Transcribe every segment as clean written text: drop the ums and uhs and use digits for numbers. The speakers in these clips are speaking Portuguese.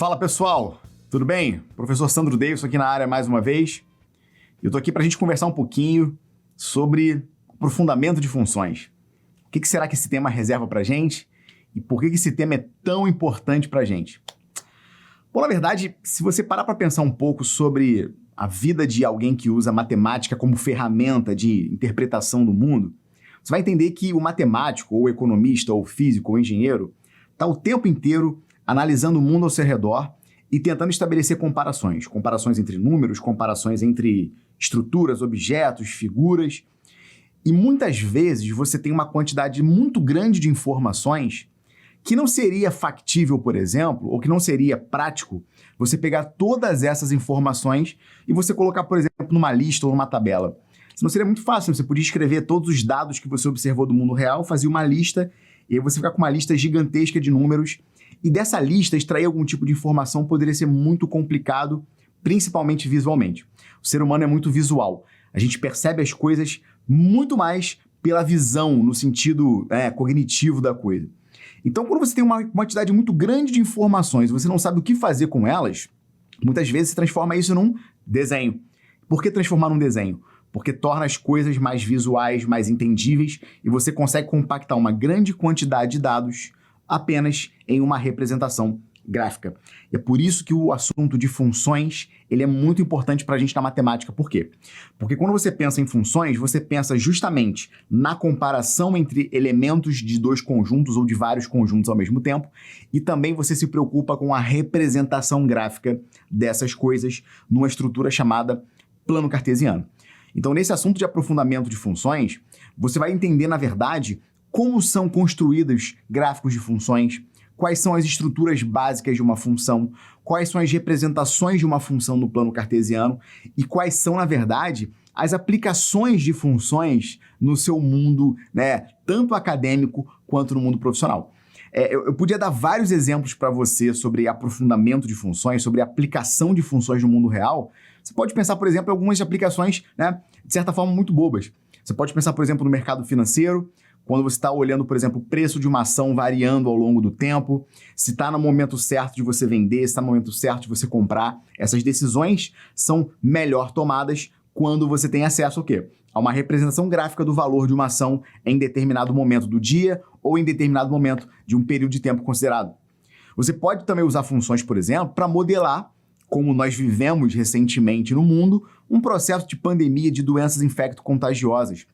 Fala pessoal, tudo bem? Professor Sandro Davidson aqui na área mais uma vez. Eu tô aqui para a gente conversar um pouquinho sobre aprofundamento de funções. O que será que esse tema reserva para a gente e por que esse tema é tão importante para a gente? Bom, na verdade, se você parar para pensar um pouco sobre a vida de alguém que usa matemática como ferramenta de interpretação do mundo, você vai entender que o matemático, ou economista, ou físico, ou engenheiro, está o tempo inteiro analisando o mundo ao seu redor e tentando estabelecer comparações. Comparações entre números, comparações entre estruturas, objetos, figuras. E muitas vezes você tem uma quantidade muito grande de informações que não seria factível, por exemplo, ou que não seria prático você pegar todas essas informações e você colocar, por exemplo, numa lista ou numa tabela. Senão seria muito fácil, você podia escrever todos os dados que você observou do mundo real, fazia uma lista, e aí você ficar com uma lista gigantesca de números, e dessa lista extrair algum tipo de informação poderia ser muito complicado, principalmente visualmente. O ser humano é muito visual, a gente percebe as coisas muito mais pela visão, no sentido cognitivo da coisa. Então, quando você tem uma quantidade muito grande de informações e você não sabe o que fazer com elas, muitas vezes você transforma isso num desenho. Por que transformar num desenho? Porque torna as coisas mais visuais, mais entendíveis, e você consegue compactar uma grande quantidade de dados apenas em uma representação gráfica. E é por isso que o assunto de funções ele é muito importante para a gente na matemática. Por quê? Porque quando você pensa em funções, você pensa justamente na comparação entre elementos de dois conjuntos ou de vários conjuntos ao mesmo tempo, e também você se preocupa com a representação gráfica dessas coisas numa estrutura chamada plano cartesiano. Então, nesse assunto de aprofundamento de funções, você vai entender, na verdade, como são construídos gráficos de funções, quais são as estruturas básicas de uma função, quais são as representações de uma função no plano cartesiano e quais são, na verdade, as aplicações de funções no seu mundo, tanto acadêmico quanto no mundo profissional. Eu podia dar vários exemplos para você sobre aprofundamento de funções, sobre aplicação de funções no mundo real. Você pode pensar, por exemplo, em algumas aplicações, de certa forma, muito bobas. Você pode pensar, por exemplo, no mercado financeiro, quando você está olhando, por exemplo, o preço de uma ação variando ao longo do tempo, se está no momento certo de você vender, se está no momento certo de você comprar. Essas decisões são melhor tomadas quando você tem acesso ao quê? A uma representação gráfica do valor de uma ação em determinado momento do dia ou em determinado momento de um período de tempo considerado. Você pode também usar funções, por exemplo, para modelar, como nós vivemos recentemente no mundo, um processo de pandemia de doenças infecto-contagiosas.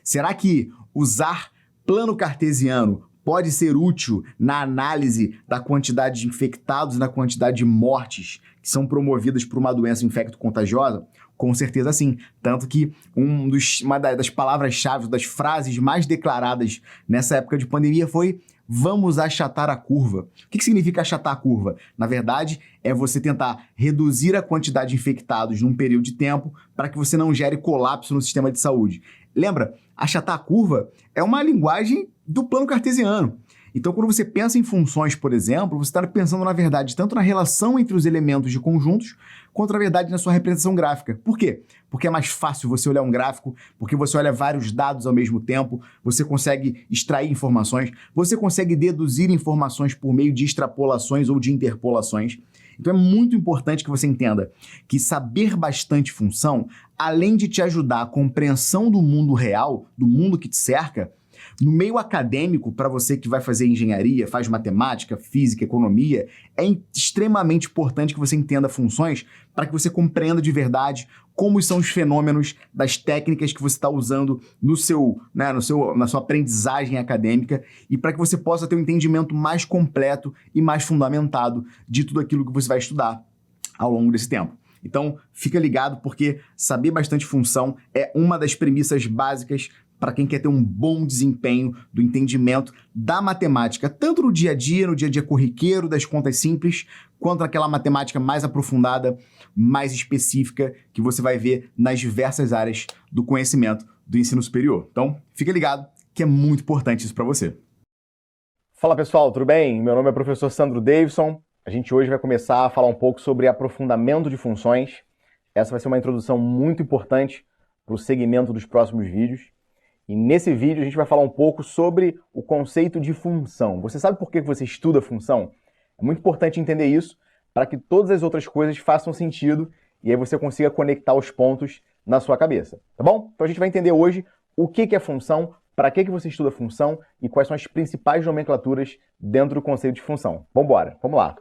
Será que usar plano cartesiano pode ser útil na análise da quantidade de infectados e na quantidade de mortes que são promovidas por uma doença infecto-contagiosa? Com certeza sim. Tanto que uma das palavras-chave, das frases mais declaradas nessa época de pandemia foi "vamos achatar a curva". O que significa achatar a curva? Na verdade, é você tentar reduzir a quantidade de infectados num período de tempo para que você não gere colapso no sistema de saúde. Lembra? Achatar a curva é uma linguagem do plano cartesiano. Então, quando você pensa em funções, por exemplo, você está pensando, na verdade, tanto na relação entre os elementos de conjuntos, quanto, na verdade, na sua representação gráfica. Por quê? Porque é mais fácil você olhar um gráfico, porque você olha vários dados ao mesmo tempo, você consegue extrair informações, você consegue deduzir informações por meio de extrapolações ou de interpolações. Então é muito importante que você entenda que saber bastante função, além de te ajudar a compreensão do mundo real, do mundo que te cerca, no meio acadêmico, para você que vai fazer engenharia, faz matemática, física, economia, é extremamente importante que você entenda funções para que você compreenda de verdade como são os fenômenos das técnicas que você está usando na sua aprendizagem acadêmica e para que você possa ter um entendimento mais completo e mais fundamentado de tudo aquilo que você vai estudar ao longo desse tempo. Então, fica ligado porque saber bastante função é uma das premissas básicas para quem quer ter um bom desempenho do entendimento da matemática, tanto no dia a dia corriqueiro das contas simples, quanto naquela matemática mais aprofundada, mais específica, que você vai ver nas diversas áreas do conhecimento do ensino superior. Então, fica ligado que é muito importante isso para você. Fala pessoal, tudo bem? Meu nome é professor Sandro Davidson. A gente hoje vai começar a falar um pouco sobre aprofundamento de funções. Essa vai ser uma introdução muito importante para o segmento dos próximos vídeos. E nesse vídeo a gente vai falar um pouco sobre o conceito de função. Você sabe por que você estuda função? É muito importante entender isso para que todas as outras coisas façam sentido e aí você consiga conectar os pontos na sua cabeça, tá bom? Então a gente vai entender hoje o que é função, para que você estuda função e quais são as principais nomenclaturas dentro do conceito de função. Vamos embora, vamos lá.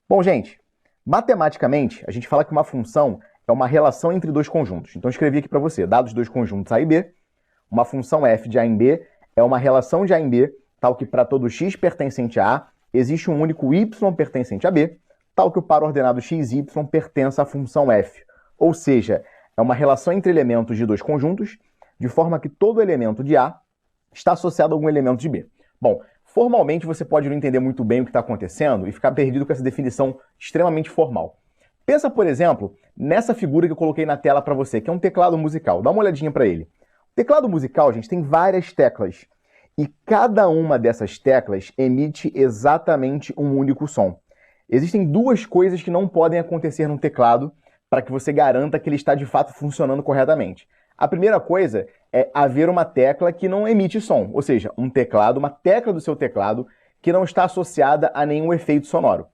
Bom, gente, matematicamente, a gente fala que uma função é uma relação entre dois conjuntos. Então eu escrevi aqui para você, dados dois conjuntos A e B, uma função f de A em B é uma relação de A em B, tal que para todo x pertencente a A, existe um único y pertencente a B, tal que o par ordenado x e y pertence à função f. Ou seja, é uma relação entre elementos de dois conjuntos, de forma que todo elemento de A está associado a algum elemento de B. Bom, formalmente você pode não entender muito bem o que está acontecendo e ficar perdido com essa definição extremamente formal. Pensa, por exemplo, nessa figura que eu coloquei na tela para você, que é um teclado musical. Dá uma olhadinha para ele. O teclado musical, gente, tem várias teclas. E cada uma dessas teclas emite exatamente um único som. Existem duas coisas que não podem acontecer num teclado para que você garanta que ele está de fato funcionando corretamente. A primeira coisa é haver uma tecla que não emite som, ou seja, um teclado, uma tecla do seu teclado que não está associada a nenhum efeito sonoro.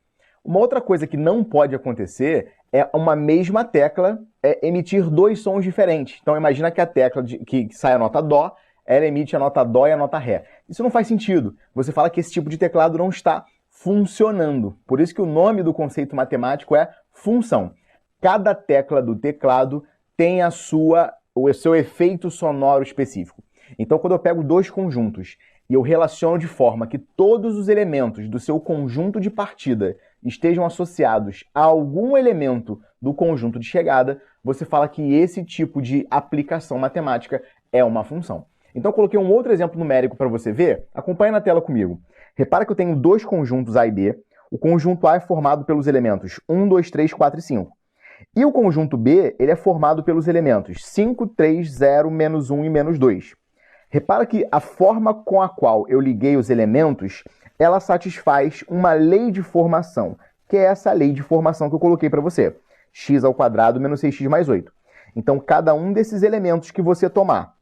Uma outra coisa que não pode acontecer é uma mesma tecla emitir dois sons diferentes. Então imagina que a tecla que sai a nota Dó, ela emite a nota Dó e a nota Ré. Isso não faz sentido. Você fala que esse tipo de teclado não está funcionando. Por isso que o nome do conceito matemático é função. Cada tecla do teclado tem o seu efeito sonoro específico. Então, quando eu pego dois conjuntos e eu relaciono de forma que todos os elementos do seu conjunto de partida estejam associados a algum elemento do conjunto de chegada, você fala que esse tipo de aplicação matemática é uma função. Então, eu coloquei um outro exemplo numérico para você ver. Acompanha na tela comigo. Repara que eu tenho dois conjuntos A e B. O conjunto A é formado pelos elementos 1, 2, 3, 4 e 5. E o conjunto B, ele é formado pelos elementos 5, 3, 0, menos 1 e menos 2. Repara que a forma com a qual eu liguei os elementos, ela satisfaz uma lei de formação, que é essa lei de formação que eu coloquei para você. X ao quadrado menos 6x mais 8. Então, cada um desses elementos que você tomar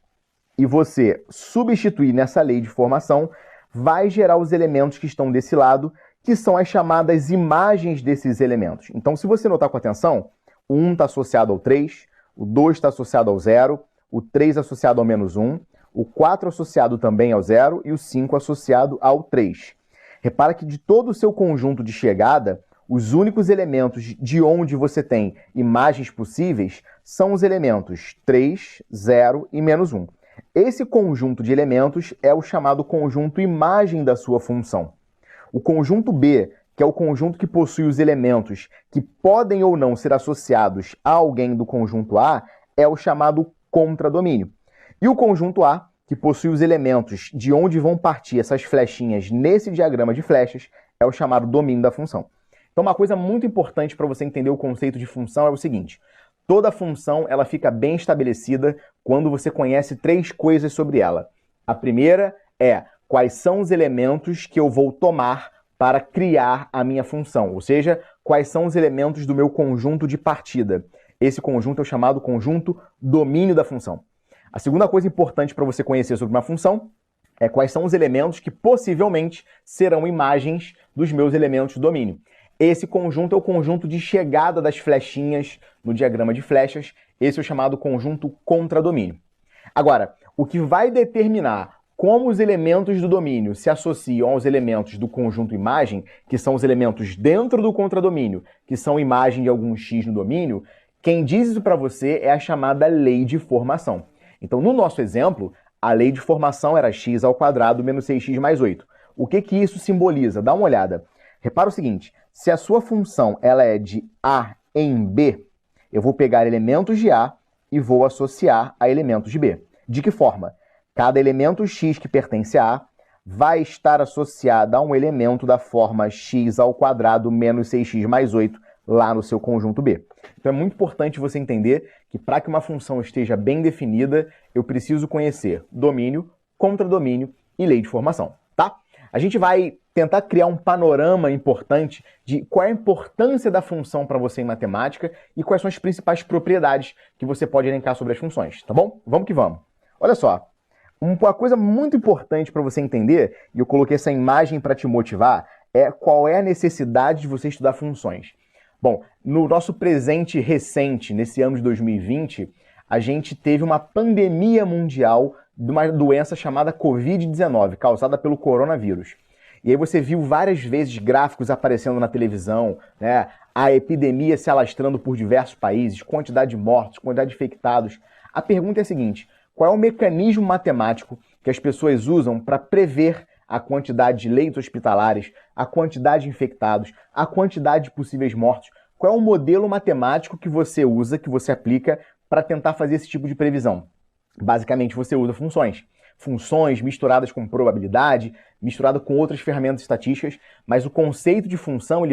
e você substituir nessa lei de formação, vai gerar os elementos que estão desse lado, que são as chamadas imagens desses elementos. Então, se você notar com atenção, o 1 está associado ao 3, o 2 está associado ao 0, o 3 associado ao menos 1, o 4 associado também ao 0 e o 5 associado ao 3. Repara que de todo o seu conjunto de chegada, os únicos elementos de onde você tem imagens possíveis são os elementos 3, 0 e menos 1. Esse conjunto de elementos é o chamado conjunto imagem da sua função. O conjunto B, que é o conjunto que possui os elementos que podem ou não ser associados a alguém do conjunto A, é o chamado contradomínio. E o conjunto A, que possui os elementos de onde vão partir essas flechinhas nesse diagrama de flechas, é o chamado domínio da função. Então, uma coisa muito importante para você entender o conceito de função é o seguinte: toda função ela fica bem estabelecida quando você conhece três coisas sobre ela. A primeira é quais são os elementos que eu vou tomar para criar a minha função, ou seja, quais são os elementos do meu conjunto de partida. Esse conjunto é o chamado conjunto domínio da função. A segunda coisa importante para você conhecer sobre uma função é quais são os elementos que possivelmente serão imagens dos meus elementos do domínio. Esse conjunto é o conjunto de chegada das flechinhas no diagrama de flechas. Esse é o chamado conjunto contradomínio. Agora, o que vai determinar como os elementos do domínio se associam aos elementos do conjunto imagem, que são os elementos dentro do contradomínio, que são imagem de algum x no domínio, quem diz isso para você é a chamada lei de formação. Então, no nosso exemplo, a lei de formação era x ao quadrado menos 6x mais 8. O que isso simboliza? Dá uma olhada. Repara o seguinte: se a sua função ela é de A em B, eu vou pegar elementos de A e vou associar a elementos de B. De que forma? Cada elemento x que pertence a A vai estar associado a um elemento da forma x ao quadrado menos 6x mais 8 lá no seu conjunto B. Então é muito importante você entender que para que uma função esteja bem definida, eu preciso conhecer domínio, contradomínio e lei de formação, tá? A gente vai tentar criar um panorama importante de qual é a importância da função para você em matemática e quais são as principais propriedades que você pode elencar sobre as funções, tá bom? Vamos que vamos. Olha só, uma coisa muito importante para você entender, e eu coloquei essa imagem para te motivar, é qual é a necessidade de você estudar funções. Bom, no nosso presente recente, nesse ano de 2020, a gente teve uma pandemia mundial de uma doença chamada Covid-19, causada pelo coronavírus. E aí você viu várias vezes gráficos aparecendo na televisão, né? A epidemia se alastrando por diversos países, quantidade de mortos, quantidade de infectados. A pergunta é a seguinte: qual é o mecanismo matemático que as pessoas usam para prever a quantidade de leitos hospitalares, a quantidade de infectados, a quantidade de possíveis mortos? Qual é o modelo matemático que você usa, que você aplica para tentar fazer esse tipo de previsão? Basicamente, você usa funções. Funções misturadas com probabilidade, misturado com outras ferramentas estatísticas, mas o conceito de função,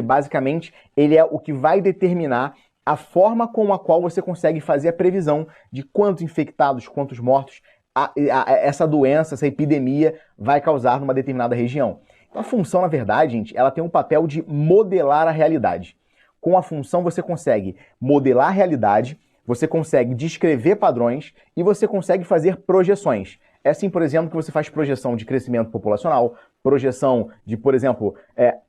ele é o que vai determinar a forma com a qual você consegue fazer a previsão de quantos infectados, quantos mortos essa doença, essa epidemia vai causar numa determinada região. Então a função, na verdade, gente, ela tem um papel de modelar a realidade. Com a função você consegue modelar a realidade, você consegue descrever padrões e você consegue fazer projeções. É assim, por exemplo, que você faz projeção de crescimento populacional, projeção de, por exemplo,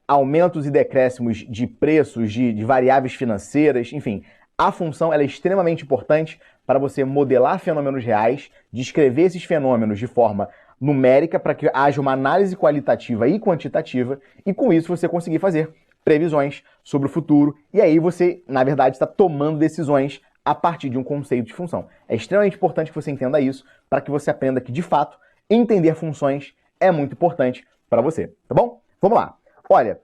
aumentos e decréscimos de preços, de variáveis financeiras, enfim. A função ela é extremamente importante para você modelar fenômenos reais, descrever esses fenômenos de forma numérica para que haja uma análise qualitativa e quantitativa e com isso você conseguir fazer previsões sobre o futuro e aí você, na verdade, está tomando decisões a partir de um conceito de função. É extremamente importante que você entenda isso para que você aprenda que, de fato, entender funções é muito importante para você, tá bom? Vamos lá. Olha,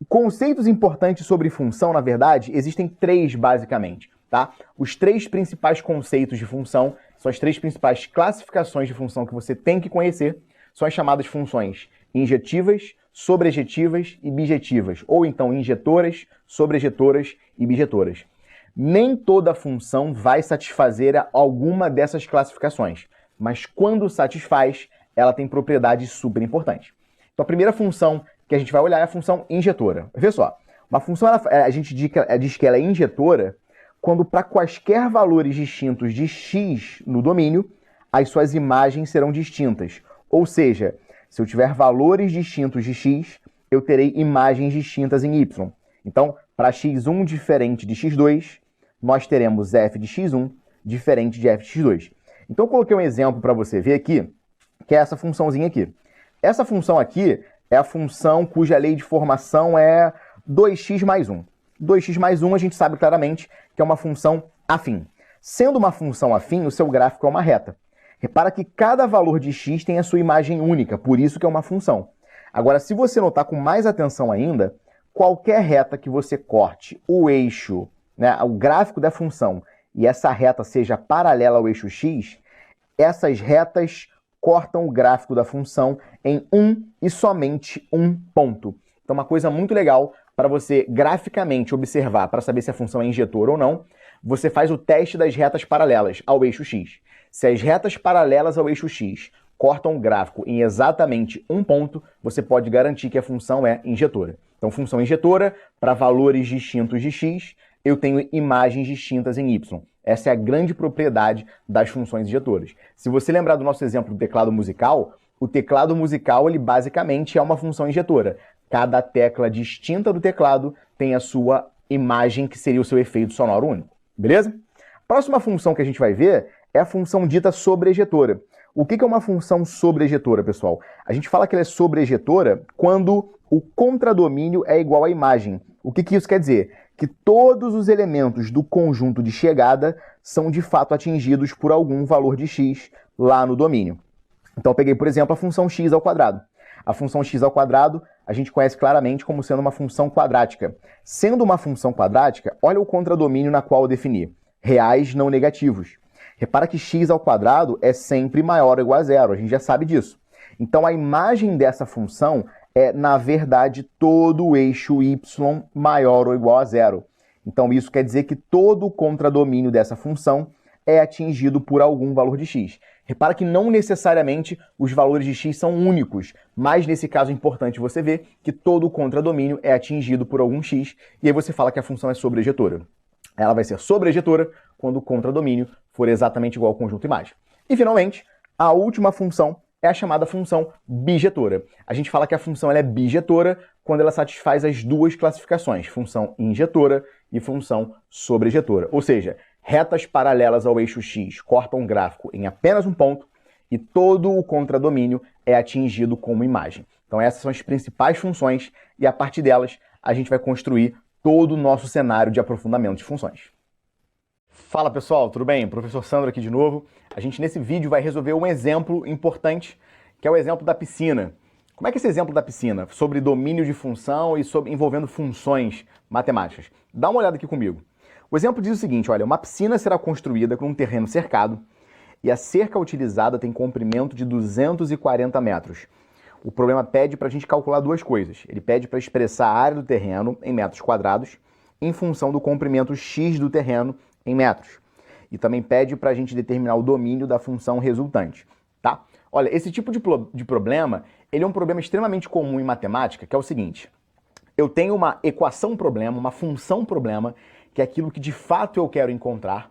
conceitos importantes sobre função, na verdade, existem três basicamente, tá? Os três principais conceitos de função, são as três principais classificações de função que você tem que conhecer, são as chamadas funções injetivas, sobrejetivas e bijetivas, ou então injetoras, sobrejetoras e bijetoras. Nem toda função vai satisfazer alguma dessas classificações, mas quando satisfaz, ela tem propriedades super importantes. Então a primeira função que a gente vai olhar é a função injetora. Vê só, uma função a gente diz que ela é injetora quando para quaisquer valores distintos de x no domínio, as suas imagens serão distintas. Ou seja, se eu tiver valores distintos de x, eu terei imagens distintas em y. Então, para x1 diferente de x2, nós teremos f de x1 diferente de f de x2. Então eu coloquei um exemplo para você ver aqui, que é essa funçãozinha aqui. Essa função aqui é a função cuja lei de formação é 2x mais 1. 2x mais 1 a gente sabe claramente que é uma função afim. Sendo uma função afim, o seu gráfico é uma reta. Repara que cada valor de x tem a sua imagem única, por isso que é uma função. Agora, se você notar com mais atenção ainda, qualquer reta que você corte o eixo, né, o gráfico da função, e essa reta seja paralela ao eixo x, essas retas cortam o gráfico da função em um e somente um ponto. Então, uma coisa muito legal para você graficamente observar, para saber se a função é injetora ou não, você faz o teste das retas paralelas ao eixo x. Se as retas paralelas ao eixo x cortam o gráfico em exatamente um ponto, você pode garantir que a função é injetora. Então, função injetora, para valores distintos de x, eu tenho imagens distintas em y. Essa é a grande propriedade das funções injetoras. Se você lembrar do nosso exemplo do teclado musical, o teclado musical ele basicamente é uma função injetora. Cada tecla distinta do teclado tem a sua imagem, que seria o seu efeito sonoro único. Beleza? Próxima função que a gente vai ver é a função dita sobrejetora. O que é uma função sobrejetora, pessoal? A gente fala que ela é sobrejetora quando o contradomínio é igual à imagem. O que isso quer dizer? Que todos os elementos do conjunto de chegada são de fato atingidos por algum valor de x lá no domínio. Então eu peguei, por exemplo, a função x ao quadrado. A função x ao quadrado a gente conhece claramente como sendo uma função quadrática. Sendo uma função quadrática, olha o contradomínio na qual eu defini. Reais não negativos. Repara que x ao quadrado é sempre maior ou igual a zero, a gente já sabe disso. Então a imagem dessa função é, na verdade, todo o eixo y maior ou igual a zero. Então isso quer dizer que todo o contradomínio dessa função é atingido por algum valor de x. Repara que não necessariamente os valores de x são únicos, mas nesse caso é importante você ver que todo o contradomínio é atingido por algum x, e aí você fala que a função é sobrejetora. Ela vai ser sobrejetora quando o contradomínio for exatamente igual ao conjunto imagem. E finalmente, a última função é a chamada função bijetora. A gente fala que a função ela é bijetora quando ela satisfaz as duas classificações, função injetora e função sobrejetora. Ou seja, retas paralelas ao eixo x cortam o gráfico em apenas um ponto e todo o contradomínio é atingido como imagem. Então essas são as principais funções e a partir delas a gente vai construir todo o nosso cenário de aprofundamento de funções. Fala pessoal, tudo bem? Professor Sandro aqui de novo. A gente nesse vídeo vai resolver um exemplo importante, que é o exemplo da piscina. Como é que é esse exemplo da piscina? Sobre domínio de função e envolvendo funções matemáticas. Dá uma olhada aqui comigo. O exemplo diz o seguinte, olha, uma piscina será construída com um terreno cercado e a cerca utilizada tem comprimento de 240 metros. O problema pede para a gente calcular duas coisas. Ele pede para expressar a área do terreno em metros quadrados em função do comprimento x do terreno em metros. E também pede para a gente determinar o domínio da função resultante, tá? Olha, esse tipo de problema, ele é um problema extremamente comum em matemática, que é o seguinte. Eu tenho uma equação problema, uma função problema, que é aquilo que de fato eu quero encontrar,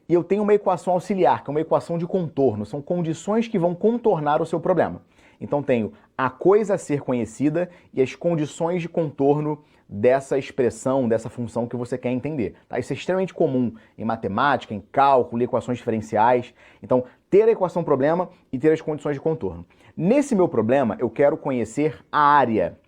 e eu tenho uma equação auxiliar, que é uma equação de contorno, são condições que vão contornar o seu problema. Então tenho a coisa a ser conhecida e as condições de contorno dessa expressão, dessa função que você quer entender. Tá? Isso é extremamente comum em matemática, em cálculo, equações diferenciais. Então, ter a equação problema e ter as condições de contorno. Nesse meu problema, eu quero conhecer a área.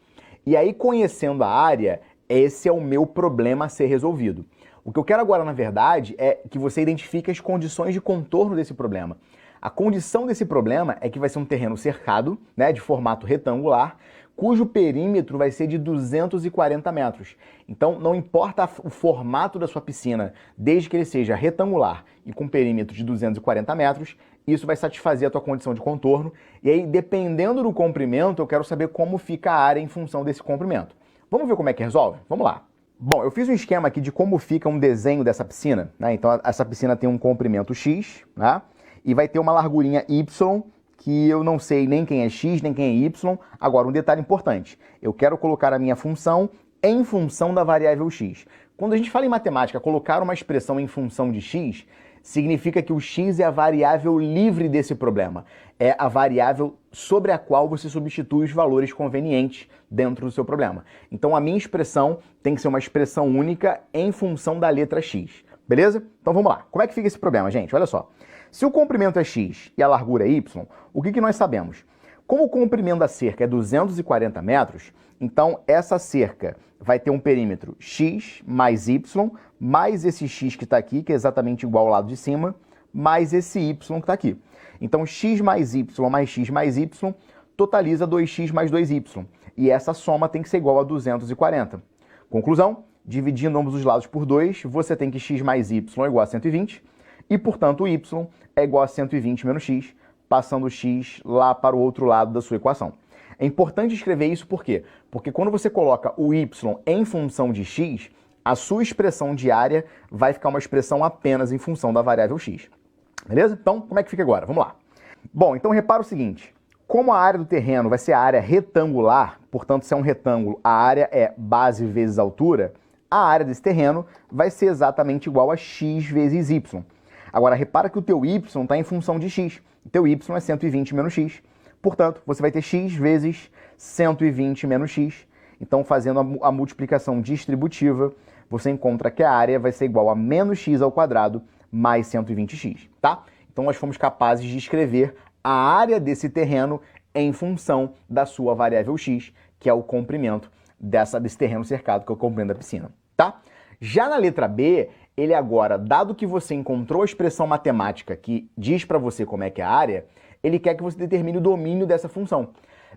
E aí, conhecendo a área, esse é o meu problema a ser resolvido. O que eu quero agora, na verdade, é que você identifique as condições de contorno desse problema. A condição desse problema é que vai ser um terreno cercado, né, de formato retangular, cujo perímetro vai ser de 240 metros. Então, não importa o formato da sua piscina, desde que ele seja retangular e com perímetro de 240 metros, isso vai satisfazer a tua condição de contorno. E aí, dependendo do comprimento, eu quero saber como fica a área em função desse comprimento. Vamos ver como é que resolve? Vamos lá. Bom, eu fiz um esquema aqui de como fica um desenho dessa piscina, né? Então, essa piscina tem um comprimento x, né? E vai ter uma largurinha y, que eu não sei nem quem é x, nem quem é y. Agora, um detalhe importante. Eu quero colocar a minha função em função da variável x. Quando a gente fala em matemática, colocar uma expressão em função de x, significa que o x é a variável livre desse problema. É a variável sobre a qual você substitui os valores convenientes dentro do seu problema. Então, a minha expressão tem que ser uma expressão única em função da letra x. Beleza? Então, vamos lá. Como é que fica esse problema, gente? Olha só. Se o comprimento é x e a largura é y, o que nós sabemos? Como o comprimento da cerca é 240 metros, então essa cerca vai ter um perímetro x mais y, mais esse x que está aqui, que é exatamente igual ao lado de cima, mais esse y que está aqui. Então x mais y totaliza 2x mais 2y. E essa soma tem que ser igual a 240. Conclusão, dividindo ambos os lados por 2, você tem que x mais y é igual a 120. E, portanto, o y é igual a 120 menos x, passando o x lá para o outro lado da sua equação. É importante escrever isso por quê? Porque quando você coloca o y em função de x, a sua expressão de área vai ficar uma expressão apenas em função da variável x. Beleza? Então, como é que fica agora? Vamos lá. Bom, então repara o seguinte. Como a área do terreno vai ser a área retangular, portanto, se é um retângulo, a área é base vezes altura, a área desse terreno vai ser exatamente igual a x vezes y. Agora, repara que o teu y está em função de x. O teu y é 120 menos x. Portanto, você vai ter x vezes 120 menos x. Então, fazendo a multiplicação distributiva, você encontra que a área vai ser igual a menos x ao quadrado mais 120x, tá? Então, nós fomos capazes de escrever a área desse terreno em função da sua variável x, que é o comprimento desse terreno cercado, que é o comprimento da piscina, tá? Já na letra B, ele agora, dado que você encontrou a expressão matemática que diz para você como é que é a área, ele quer que você determine o domínio dessa função.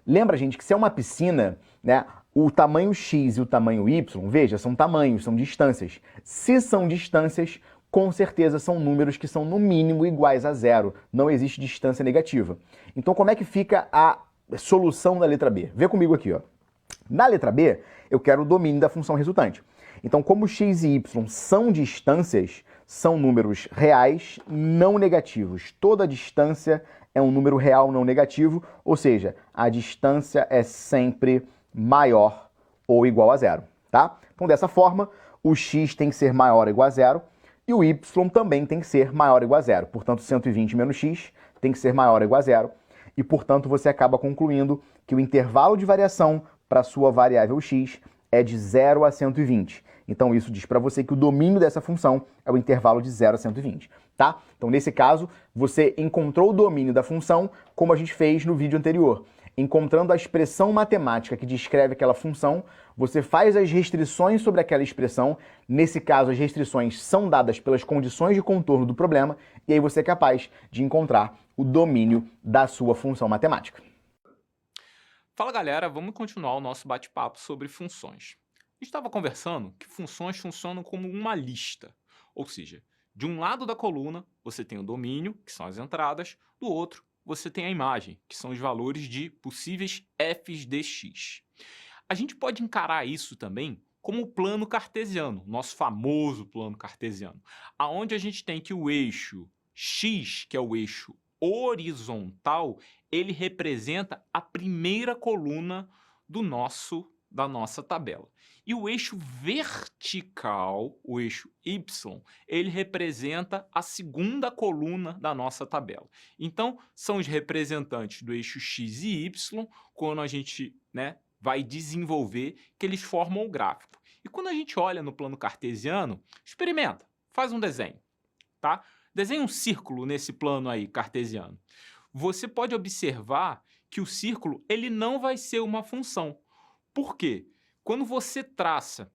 Lembra, gente, que se é uma piscina, né, o tamanho x e o tamanho y, veja, são tamanhos, são distâncias. Se são distâncias, com certeza são números que são no mínimo iguais a zero. Não existe distância negativa. Então, como é que fica a solução da letra B? Vê comigo aqui, ó. Na letra B, eu quero o domínio da função resultante. Então, como x e y são distâncias, são números reais não negativos. Toda distância é um número real não negativo, ou seja, a distância é sempre maior ou igual a zero, tá? Então, dessa forma, o x tem que ser maior ou igual a zero e o y também tem que ser maior ou igual a zero. Portanto, 120 menos x tem que ser maior ou igual a zero. e, portanto, você acaba concluindo que o intervalo de variação para a sua variável x é de 0 a 120. Então, isso diz para você que o domínio dessa função é o intervalo de 0 a 120, tá? Então, nesse caso, você encontrou o domínio da função como a gente fez no vídeo anterior. Encontrando a expressão matemática que descreve aquela função, você faz as restrições sobre aquela expressão. Nesse caso, as restrições são dadas pelas condições de contorno do problema, e aí você é capaz de encontrar o domínio da sua função matemática. Fala galera, vamos continuar o nosso bate-papo sobre funções. A gente estava conversando que funções funcionam como uma lista, ou seja, de um lado da coluna você tem o domínio, que são as entradas, do outro você tem a imagem, que são os valores de possíveis f's de x. A gente pode encarar isso também como o plano cartesiano, nosso famoso plano cartesiano, aonde a gente tem que o eixo x, que é o eixo horizontal, ele representa a primeira coluna da nossa tabela. E o eixo vertical, o eixo y, ele representa a segunda coluna da nossa tabela. Então, são os representantes do eixo x e y, quando a gente vai desenvolver, que eles formam o gráfico. E quando a gente olha no plano cartesiano, experimenta, faz um desenho, tá? Desenha um círculo nesse plano aí cartesiano. Você pode observar que o círculo ele não vai ser uma função. Por quê? Quando você traça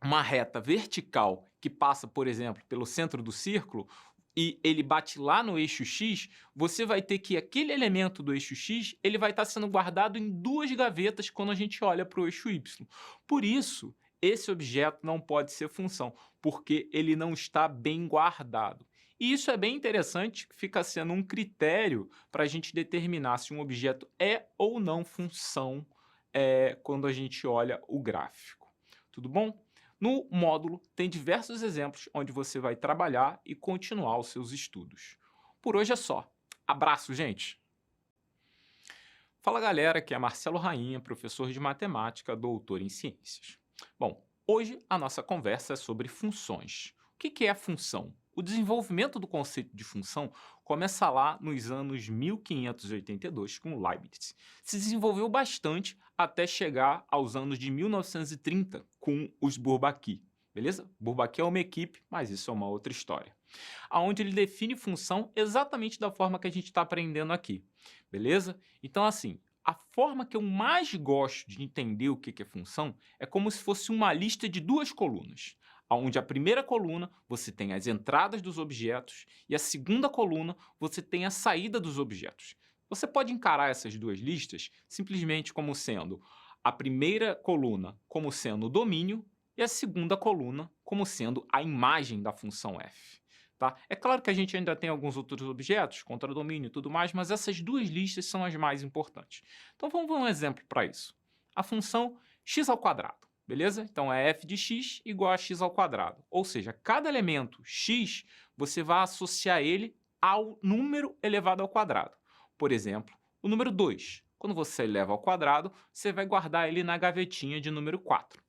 uma reta vertical que passa, por exemplo, pelo centro do círculo e ele bate lá no eixo x, você vai ter que aquele elemento do eixo x ele vai estar sendo guardado em duas gavetas quando a gente olha para o eixo y. Por isso, esse objeto não pode ser função, porque ele não está bem guardado. E isso é bem interessante, que fica sendo um critério para a gente determinar se um objeto é ou não função quando a gente olha o gráfico. Tudo bom? No módulo tem diversos exemplos onde você vai trabalhar e continuar os seus estudos. Por hoje é só. Abraço, gente! Fala galera, aqui é Marcelo Rainha, professor de matemática, doutor em ciências. Bom, hoje a nossa conversa é sobre funções. O que é a função? O desenvolvimento do conceito de função começa lá nos anos 1582 com Leibniz. Se desenvolveu bastante até chegar aos anos de 1930 com os Bourbaki, beleza? Bourbaki é uma equipe, mas isso é uma outra história. Onde ele define função exatamente da forma que a gente está aprendendo aqui, beleza? Então assim, a forma que eu mais gosto de entender o que é função é como se fosse uma lista de duas colunas. Onde a primeira coluna você tem as entradas dos objetos e a segunda coluna você tem a saída dos objetos. Você pode encarar essas duas listas simplesmente como sendo a primeira coluna como sendo o domínio e a segunda coluna como sendo a imagem da função f. Tá? É claro que a gente ainda tem alguns outros objetos, contradomínio e tudo mais, mas essas duas listas são as mais importantes. Então vamos ver um exemplo para isso. A função x ao quadrado. Beleza? Então, é f de x igual a x ao quadrado. Ou seja, cada elemento x, você vai associar ele ao número elevado ao quadrado. Por exemplo, o número 2. Quando você eleva ao quadrado, você vai guardar ele na gavetinha de número 4.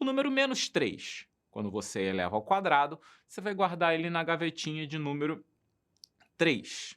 O número menos 3. Quando você eleva ao quadrado, você vai guardar ele na gavetinha de número 3.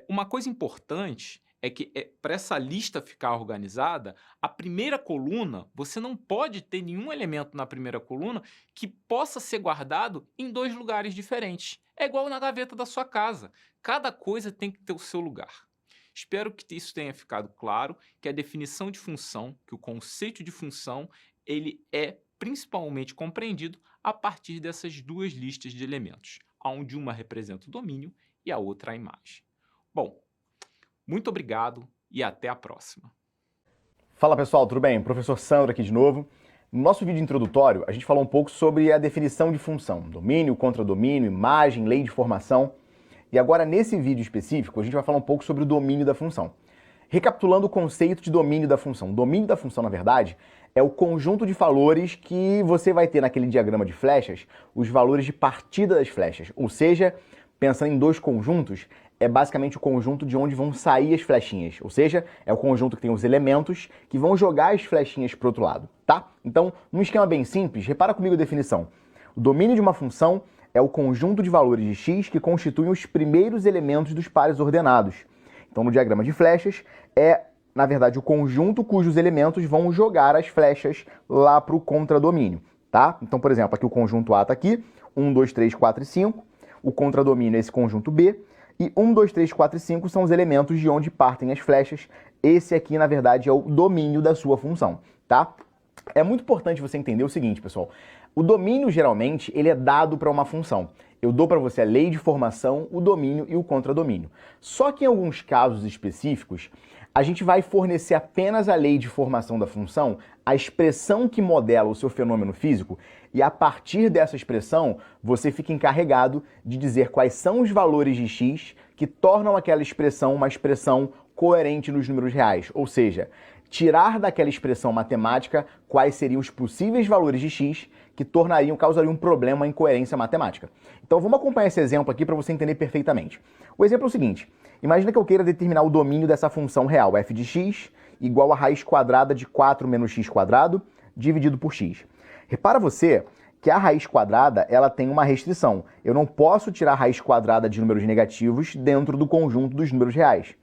Uma coisa importante é que para essa lista ficar organizada, a primeira coluna, você não pode ter nenhum elemento na primeira coluna que possa ser guardado em dois lugares diferentes. É igual na gaveta da sua casa. Cada coisa tem que ter o seu lugar. Espero que isso tenha ficado claro, que a definição de função, que o conceito de função, ele é principalmente compreendido a partir dessas duas listas de elementos, onde uma representa o domínio e a outra a imagem. Bom, muito obrigado e até a próxima. Fala pessoal, tudo bem? Professor Sandro aqui de novo. No nosso vídeo introdutório, a gente falou um pouco sobre a definição de função, domínio, contradomínio, imagem, lei de formação. E agora, nesse vídeo específico, a gente vai falar um pouco sobre o domínio da função. Recapitulando o conceito de domínio da função. O domínio da função, na verdade, é o conjunto de valores que você vai ter naquele diagrama de flechas, os valores de partida das flechas. Ou seja, pensando em dois conjuntos, é basicamente o conjunto de onde vão sair as flechinhas. Ou seja, é o conjunto que tem os elementos que vão jogar as flechinhas para o outro lado, tá? Então, num esquema bem simples, repara comigo a definição. O domínio de uma função é o conjunto de valores de x que constituem os primeiros elementos dos pares ordenados. Então, no diagrama de flechas, na verdade, o conjunto cujos elementos vão jogar as flechas lá para o contradomínio, tá? Então, por exemplo, aqui o conjunto A está aqui, 1, 2, 3, 4 e 5. O contradomínio é esse conjunto B. E 1, 2, 3, 4 e 5 são os elementos de onde partem as flechas. Esse aqui, na verdade, é o domínio da sua função, tá? É muito importante você entender o seguinte, pessoal. O domínio, geralmente, ele é dado para uma função. Eu dou para você a lei de formação, o domínio e o contradomínio. Só que em alguns casos específicos, a gente vai fornecer apenas a lei de formação da função, a expressão que modela o seu fenômeno físico, e a partir dessa expressão, você fica encarregado de dizer quais são os valores de x que tornam aquela expressão uma expressão coerente nos números reais. Ou seja, tirar daquela expressão matemática quais seriam os possíveis valores de x que causariam um problema em coerência matemática. Então vamos acompanhar esse exemplo aqui para você entender perfeitamente. O exemplo é o seguinte: imagina que eu queira determinar o domínio dessa função real, f de x igual a raiz quadrada de 4 menos x quadrado dividido por x. Repara você que a raiz quadrada ela tem uma restrição. Eu não posso tirar a raiz quadrada de números negativos dentro do conjunto dos números reais.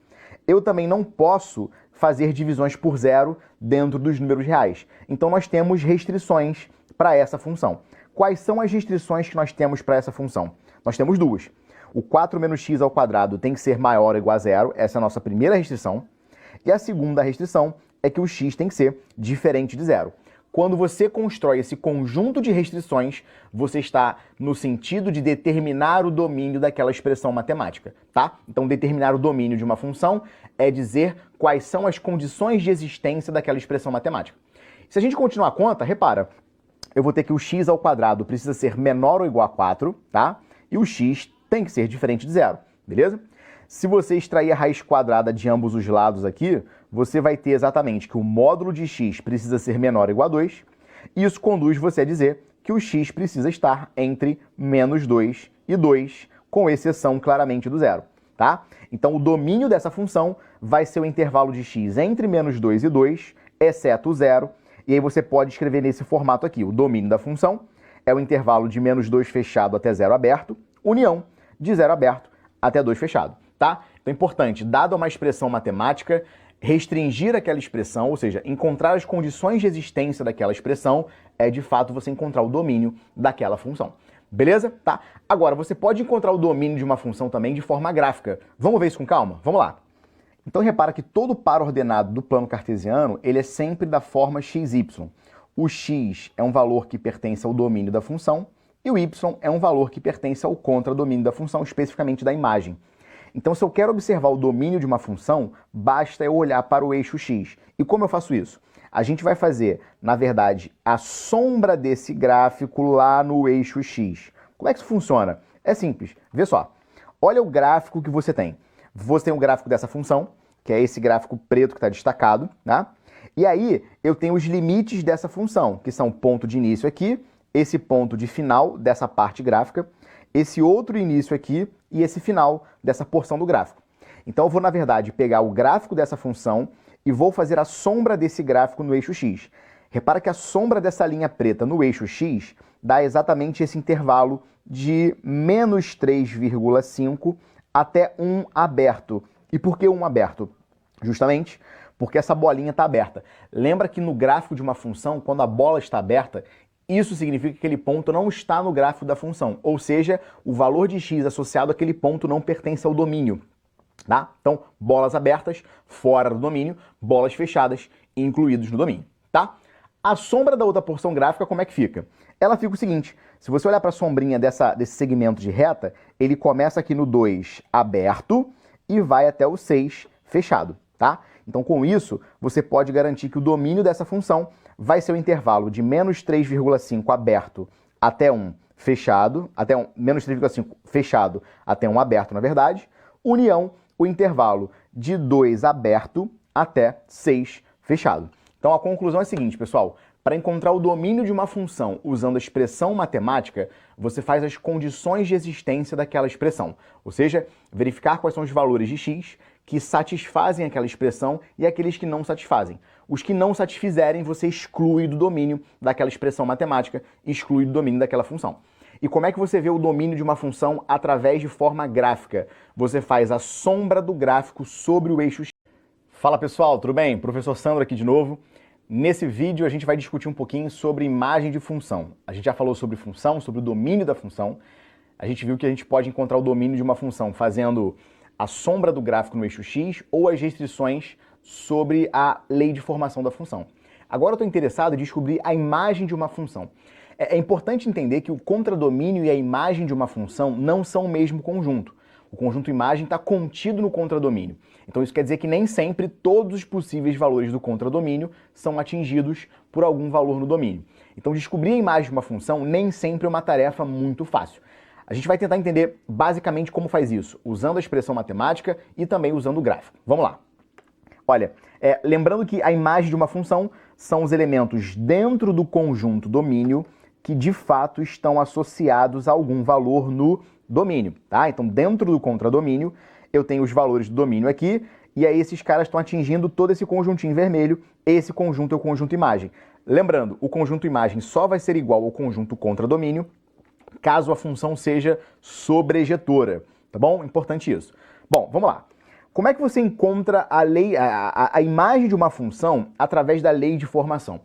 Eu também não posso fazer divisões por zero dentro dos números reais. Então nós temos restrições para essa função. Quais são as restrições que nós temos para essa função? Nós temos duas. O 4 menos x ao quadrado tem que ser maior ou igual a zero. Essa é a nossa primeira restrição. E a segunda restrição é que o x tem que ser diferente de zero. Quando você constrói esse conjunto de restrições, você está no sentido de determinar o domínio daquela expressão matemática, tá? Então, determinar o domínio de uma função é dizer quais são as condições de existência daquela expressão matemática. Se a gente continuar a conta, repara, eu vou ter que o x ao quadrado precisa ser menor ou igual a 4, tá? E o x tem que ser diferente de zero, beleza? Se você extrair a raiz quadrada de ambos os lados aqui, você vai ter exatamente que o módulo de x precisa ser menor ou igual a 2. E isso conduz você a dizer que o x precisa estar entre menos 2 e 2, com exceção claramente do zero, tá? Então o domínio dessa função vai ser o intervalo de x entre menos 2 e 2, exceto o zero. E aí você pode escrever nesse formato aqui. O domínio da função é o intervalo de menos 2 fechado até 0 aberto, união de 0 aberto até 2 fechado. Tá? Então é importante, dado uma expressão matemática, restringir aquela expressão, ou seja, encontrar as condições de existência daquela expressão, é de fato você encontrar o domínio daquela função. Beleza? Tá? Agora, você pode encontrar o domínio de uma função também de forma gráfica. Vamos ver isso com calma? Vamos lá. Então repara que todo par ordenado do plano cartesiano, ele é sempre da forma xy. O x é um valor que pertence ao domínio da função e o y é um valor que pertence ao contradomínio da função, especificamente da imagem. Então, se eu quero observar o domínio de uma função, basta eu olhar para o eixo x. E como eu faço isso? A gente vai fazer, na verdade, a sombra desse gráfico lá no eixo x. Como é que isso funciona? É simples. Vê só. Olha o gráfico que você tem. Você tem o gráfico dessa função, que é esse gráfico preto que está destacado, né? E aí, eu tenho os limites dessa função, que são o ponto de início aqui, esse ponto de final dessa parte gráfica, esse outro início aqui e esse final dessa porção do gráfico. Então eu vou, na verdade, pegar o gráfico dessa função e vou fazer a sombra desse gráfico no eixo x. Repara que a sombra dessa linha preta no eixo x dá exatamente esse intervalo de menos 3,5 até 1 aberto. E por que 1 aberto? Justamente porque essa bolinha está aberta. Lembra que no gráfico de uma função, quando a bola está aberta, isso significa que aquele ponto não está no gráfico da função, ou seja, o valor de x associado àquele ponto não pertence ao domínio, tá? Então, bolas abertas, fora do domínio, bolas fechadas, incluídos no domínio, tá? A sombra da outra porção gráfica, como é que fica? Ela fica o seguinte, se você olhar para a sombrinha desse segmento de reta, ele começa aqui no 2 aberto e vai até o 6 fechado, tá? Então, com isso, você pode garantir que o domínio dessa função vai ser o intervalo de menos 3,5 aberto até 1 fechado, menos 3,5 fechado até 1 aberto, na verdade, união o intervalo de 2 aberto até 6 fechado. Então a conclusão é a seguinte, pessoal, para encontrar o domínio de uma função usando a expressão matemática, você faz as condições de existência daquela expressão, ou seja, verificar quais são os valores de x que satisfazem aquela expressão e aqueles que não satisfazem. Os que não satisfizerem, você exclui do domínio daquela expressão matemática, exclui do domínio daquela função. E como é que você vê o domínio de uma função através de forma gráfica? Você faz a sombra do gráfico sobre o eixo X. Fala pessoal, tudo bem? Professor Sandro aqui de novo. Nesse vídeo a gente vai discutir um pouquinho sobre imagem de função. A gente já falou sobre função, sobre o domínio da função. A gente viu que a gente pode encontrar o domínio de uma função fazendo a sombra do gráfico no eixo X ou as restrições sobre a lei de formação da função. Agora eu estou interessado em descobrir a imagem de uma função. É importante entender que o contradomínio e a imagem de uma função não são o mesmo conjunto. O conjunto imagem está contido no contradomínio. Então isso quer dizer que nem sempre todos os possíveis valores do contradomínio são atingidos por algum valor no domínio. Então descobrir a imagem de uma função nem sempre é uma tarefa muito fácil. A gente vai tentar entender basicamente como faz isso, usando a expressão matemática e também usando o gráfico. Vamos lá. Olha, lembrando que a imagem de uma função são os elementos dentro do conjunto domínio que de fato estão associados a algum valor no domínio, tá? Então, dentro do contradomínio, eu tenho os valores do domínio aqui, e aí esses caras estão atingindo todo esse conjuntinho vermelho, esse conjunto é o conjunto imagem. Lembrando, o conjunto imagem só vai ser igual ao conjunto contradomínio caso a função seja sobrejetora, tá bom? Importante isso. Bom, vamos lá. Como é que você encontra a imagem de uma função através da lei de formação?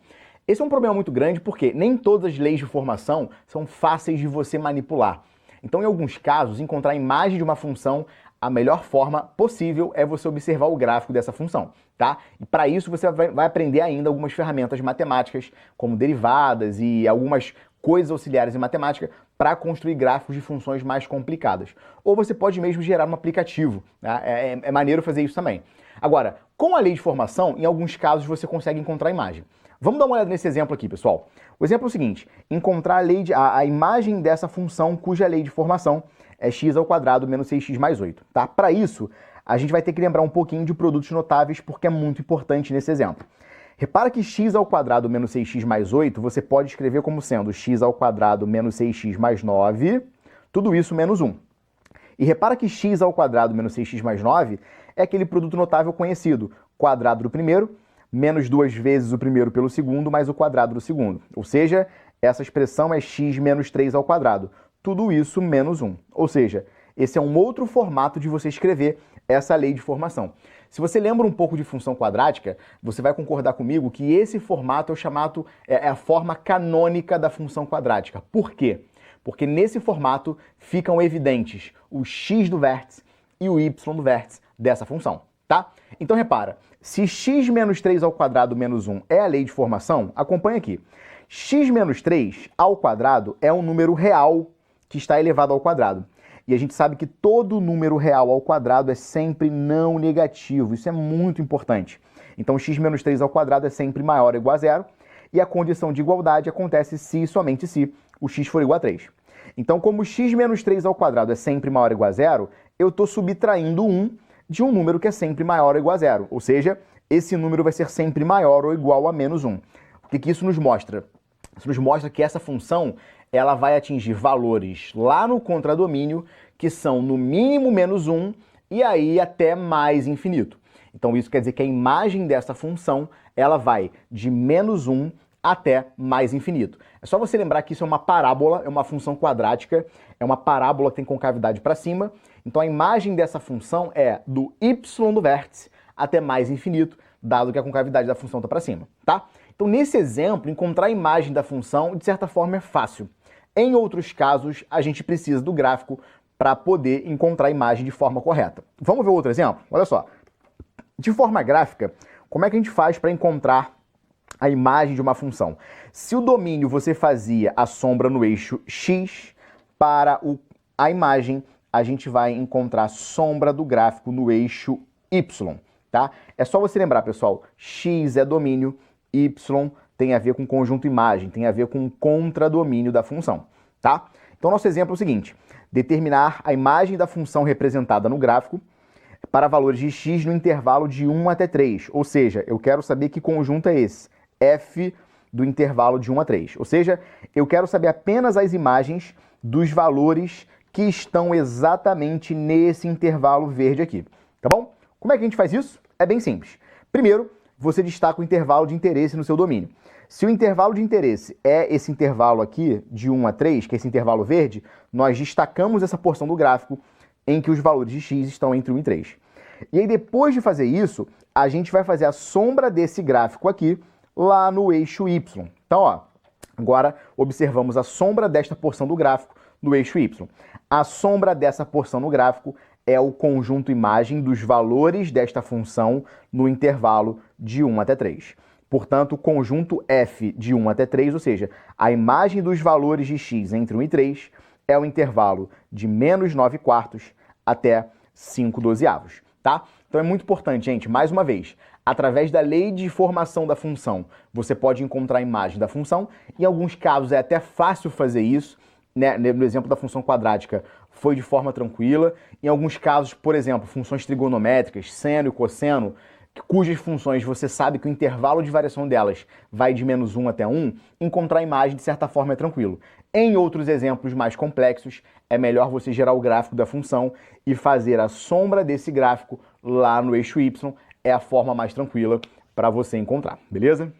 Esse é um problema muito grande porque nem todas as leis de formação são fáceis de você manipular. Então, em alguns casos, encontrar a imagem de uma função, a melhor forma possível é você observar o gráfico dessa função, tá? E para isso você vai aprender ainda algumas ferramentas matemáticas, como derivadas e algumas coisas auxiliares em matemática para construir gráficos de funções mais complicadas. Ou você pode mesmo gerar um aplicativo, tá? É maneiro fazer isso também. Agora, com a lei de formação, em alguns casos você consegue encontrar a imagem. Vamos dar uma olhada nesse exemplo aqui, pessoal. O exemplo é o seguinte, encontrar a imagem dessa função cuja lei de formação é x ao quadrado menos 6x mais 8, tá? Para isso, a gente vai ter que lembrar um pouquinho de produtos notáveis porque é muito importante nesse exemplo. Repara que x ao quadrado menos 6x mais 8 você pode escrever como sendo x ao quadrado menos 6x mais 9, tudo isso menos 1. E repara que x ao quadrado menos 6x mais 9 é aquele produto notável conhecido, quadrado do primeiro, menos 2 vezes o primeiro pelo segundo, mais o quadrado do segundo. Ou seja, essa expressão é x menos 3 ao quadrado. Tudo isso menos 1. Ou seja, esse é um outro formato de você escrever essa lei de formação. Se você lembra um pouco de função quadrática, você vai concordar comigo que esse formato é a forma canônica da função quadrática. Por quê? Porque nesse formato ficam evidentes o x do vértice e o y do vértice dessa função, tá? Então repara, se x menos 3 ao quadrado menos 1 é a lei de formação, acompanha aqui. X menos 3 ao quadrado é um número real que está elevado ao quadrado. E a gente sabe que todo número real ao quadrado é sempre não negativo. Isso é muito importante. Então, x menos 3 ao quadrado é sempre maior ou igual a zero. E a condição de igualdade acontece se e somente se o x for igual a 3. Então, como x menos 3 ao quadrado é sempre maior ou igual a zero, eu estou subtraindo 1 de um número que é sempre maior ou igual a zero. Ou seja, esse número vai ser sempre maior ou igual a menos 1. O que isso nos mostra? Isso nos mostra que essa função ela vai atingir valores lá no contradomínio que são no mínimo menos 1 e aí até mais infinito. Então isso quer dizer que a imagem dessa função ela vai de menos 1 até mais infinito. É só você lembrar que isso é uma parábola, é uma função quadrática, é uma parábola que tem concavidade para cima. Então a imagem dessa função é do y do vértice até mais infinito, dado que a concavidade da função está para cima, tá? Então nesse exemplo, encontrar a imagem da função, de certa forma, é fácil. Em outros casos, a gente precisa do gráfico para poder encontrar a imagem de forma correta. Vamos ver outro exemplo? Olha só. De forma gráfica, como é que a gente faz para encontrar a imagem de uma função? Se o domínio você fazia a sombra no eixo x, para a imagem a gente vai encontrar a sombra do gráfico no eixo y, tá? É só você lembrar, pessoal, x é domínio, y tem a ver com conjunto imagem, tem a ver com contradomínio da função, tá? Então, nosso exemplo é o seguinte, determinar a imagem da função representada no gráfico para valores de x no intervalo de 1 até 3, ou seja, eu quero saber que conjunto é esse, f do intervalo de 1 a 3, ou seja, eu quero saber apenas as imagens dos valores que estão exatamente nesse intervalo verde aqui, tá bom? Como é que a gente faz isso? É bem simples. Primeiro, você destaca o intervalo de interesse no seu domínio. Se o intervalo de interesse é esse intervalo aqui, de 1 a 3, que é esse intervalo verde, nós destacamos essa porção do gráfico em que os valores de x estão entre 1 e 3. E aí, depois de fazer isso, a gente vai fazer a sombra desse gráfico aqui, lá no eixo y. Então, ó, agora observamos a sombra desta porção do gráfico no eixo y. A sombra dessa porção no gráfico é o conjunto imagem dos valores desta função no intervalo de 1 até 3. Portanto, o conjunto f de 1 até 3, ou seja, a imagem dos valores de x entre 1 e 3, é o intervalo de menos 9 quartos até 5 dozeavos, tá? Então é muito importante, gente, mais uma vez, através da lei de formação da função, você pode encontrar a imagem da função. Em alguns casos é até fácil fazer isso, né? No exemplo da função quadrática foi de forma tranquila. Em alguns casos, por exemplo, funções trigonométricas, seno e cosseno, cujas funções você sabe que o intervalo de variação delas vai de menos 1 até 1, encontrar a imagem de certa forma é tranquilo. Em outros exemplos mais complexos, é melhor você gerar o gráfico da função e fazer a sombra desse gráfico lá no eixo y, é a forma mais tranquila para você encontrar, beleza?